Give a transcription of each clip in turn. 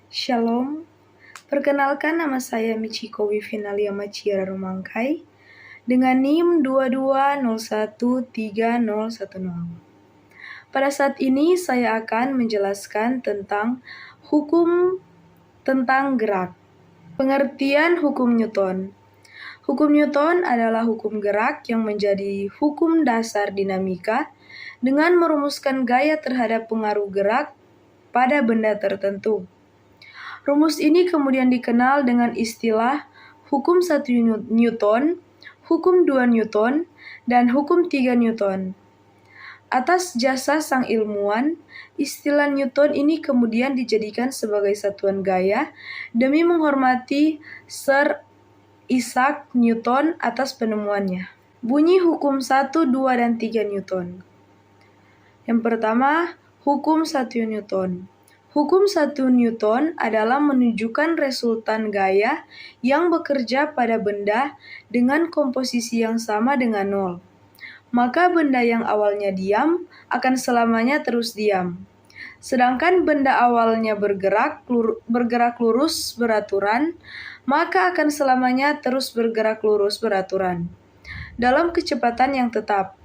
Shalom, perkenalkan nama saya Michiko Wivinalia Machira Rumangkai dengan NIM 22013010. Pada saat ini saya akan menjelaskan tentang hukum tentang gerak. Pengertian hukum Newton. Hukum Newton adalah hukum gerak yang menjadi hukum dasar dinamika dengan merumuskan gaya terhadap pengaruh gerak pada benda tertentu. Rumus ini kemudian dikenal dengan istilah hukum 1 Newton, hukum 2 Newton, dan hukum 3 Newton. Atas jasa sang ilmuwan, istilah Newton ini kemudian dijadikan sebagai satuan gaya demi menghormati Sir Isaac Newton atas penemuannya. Bunyi hukum 1, 2, dan 3 Newton. Yang pertama, hukum 1 Newton. Hukum 1 Newton adalah menunjukkan resultan gaya yang bekerja pada benda dengan komposisi yang sama dengan nol. Maka benda yang awalnya diam akan selamanya terus diam. Sedangkan benda awalnya bergerak lurus beraturan, maka akan selamanya terus bergerak lurus beraturan dalam kecepatan yang tetap.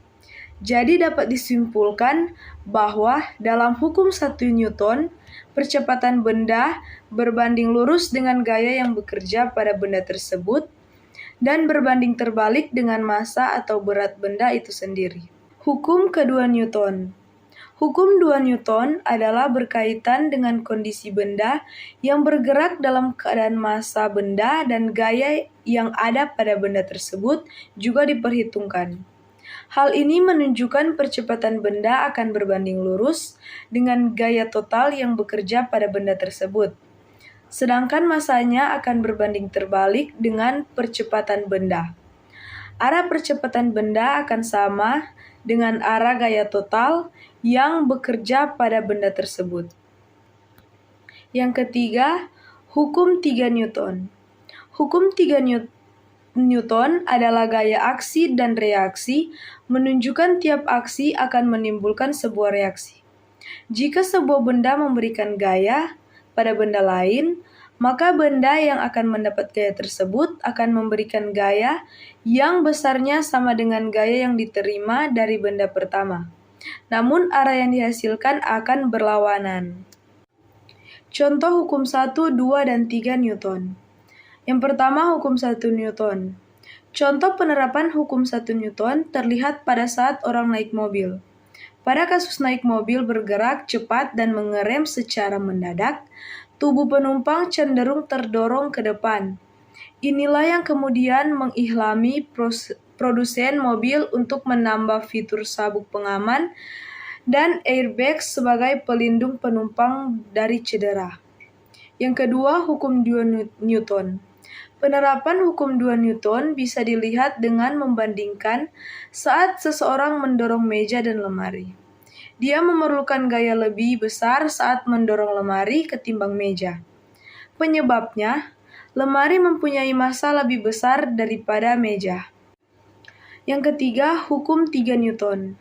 Jadi dapat disimpulkan bahwa dalam hukum 1 Newton, percepatan benda berbanding lurus dengan gaya yang bekerja pada benda tersebut dan berbanding terbalik dengan massa atau berat benda itu sendiri. Hukum kedua Newton. Hukum 2 Newton adalah berkaitan dengan kondisi benda yang bergerak dalam keadaan massa benda dan gaya yang ada pada benda tersebut juga diperhitungkan. Hal ini menunjukkan percepatan benda akan berbanding lurus dengan gaya total yang bekerja pada benda tersebut. Sedangkan massanya akan berbanding terbalik dengan percepatan benda. Arah percepatan benda akan sama dengan arah gaya total yang bekerja pada benda tersebut. Yang ketiga, hukum 3 Newton. Hukum 3 Newton adalah gaya aksi dan reaksi, menunjukkan tiap aksi akan menimbulkan sebuah reaksi. Jika sebuah benda memberikan gaya pada benda lain, maka benda yang akan mendapat gaya tersebut akan memberikan gaya yang besarnya sama dengan gaya yang diterima dari benda pertama. Namun arah yang dihasilkan akan berlawanan. Contoh hukum 1, 2, dan 3 Newton. Yang pertama, hukum 1 Newton. Contoh penerapan hukum 1 Newton terlihat pada saat orang naik mobil. Pada kasus naik mobil bergerak cepat dan mengerem secara mendadak, tubuh penumpang cenderung terdorong ke depan. Inilah yang kemudian mengilhami produsen mobil untuk menambah fitur sabuk pengaman dan airbag sebagai pelindung penumpang dari cedera. Yang kedua, hukum 2 Newton. Penerapan hukum 2 Newton bisa dilihat dengan membandingkan saat seseorang mendorong meja dan lemari. Dia memerlukan gaya lebih besar saat mendorong lemari ketimbang meja. Penyebabnya, lemari mempunyai massa lebih besar daripada meja. Yang ketiga, hukum 3 Newton.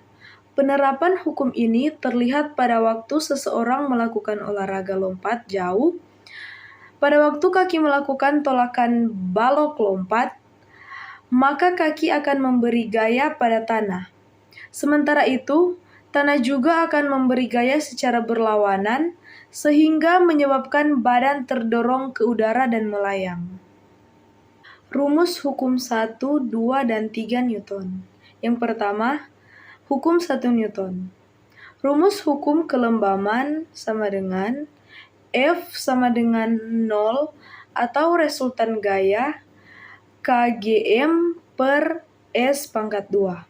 Penerapan hukum ini terlihat pada waktu seseorang melakukan olahraga lompat jauh. Pada waktu kaki melakukan tolakan balok lompat, maka kaki akan memberi gaya pada tanah. Sementara itu, tanah juga akan memberi gaya secara berlawanan, sehingga menyebabkan badan terdorong ke udara dan melayang. Rumus hukum 1, 2, dan 3 Newton. Yang pertama, hukum 1 Newton. Rumus hukum kelembaman sama dengan F sama dengan 0 atau resultan gaya kgm per S pangkat 2.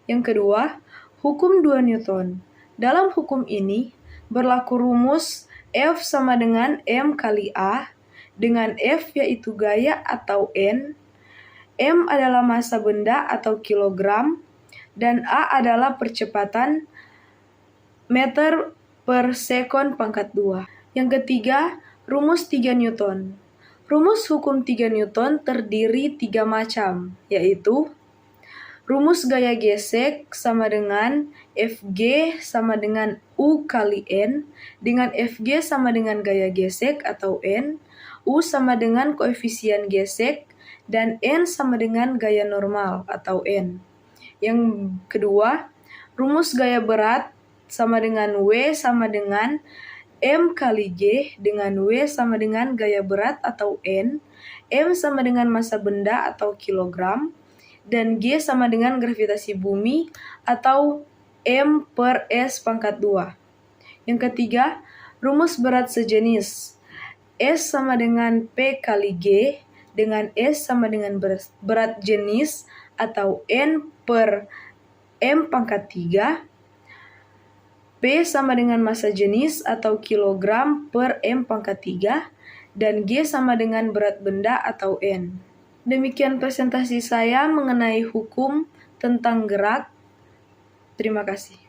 Yang kedua, hukum 2 Newton. Dalam hukum ini, berlaku rumus F sama dengan M kali A, dengan F yaitu gaya atau N, M adalah massa benda atau kilogram, dan A adalah percepatan meter per sekon pangkat 2. Yang ketiga, rumus 3 Newton. Rumus hukum 3 Newton terdiri 3 macam, yaitu Rumus gaya gesek sama dengan Fg sama dengan U kali N, dengan Fg sama dengan gaya gesek atau N, U sama dengan koefisien gesek, dan N sama dengan gaya normal atau N. Yang kedua, rumus gaya berat sama dengan W sama dengan M kali G, dengan W sama dengan gaya berat atau N, M sama dengan massa benda atau kilogram, dan G sama dengan gravitasi bumi atau M per S pangkat 2. Yang ketiga, rumus berat sejenis. S sama dengan P kali G, dengan S sama dengan berat jenis atau N per M pangkat 3. P sama dengan massa jenis atau kilogram per M pangkat 3. Dan G sama dengan berat benda atau N. Demikian presentasi saya mengenai hukum tentang gerak. Terima kasih.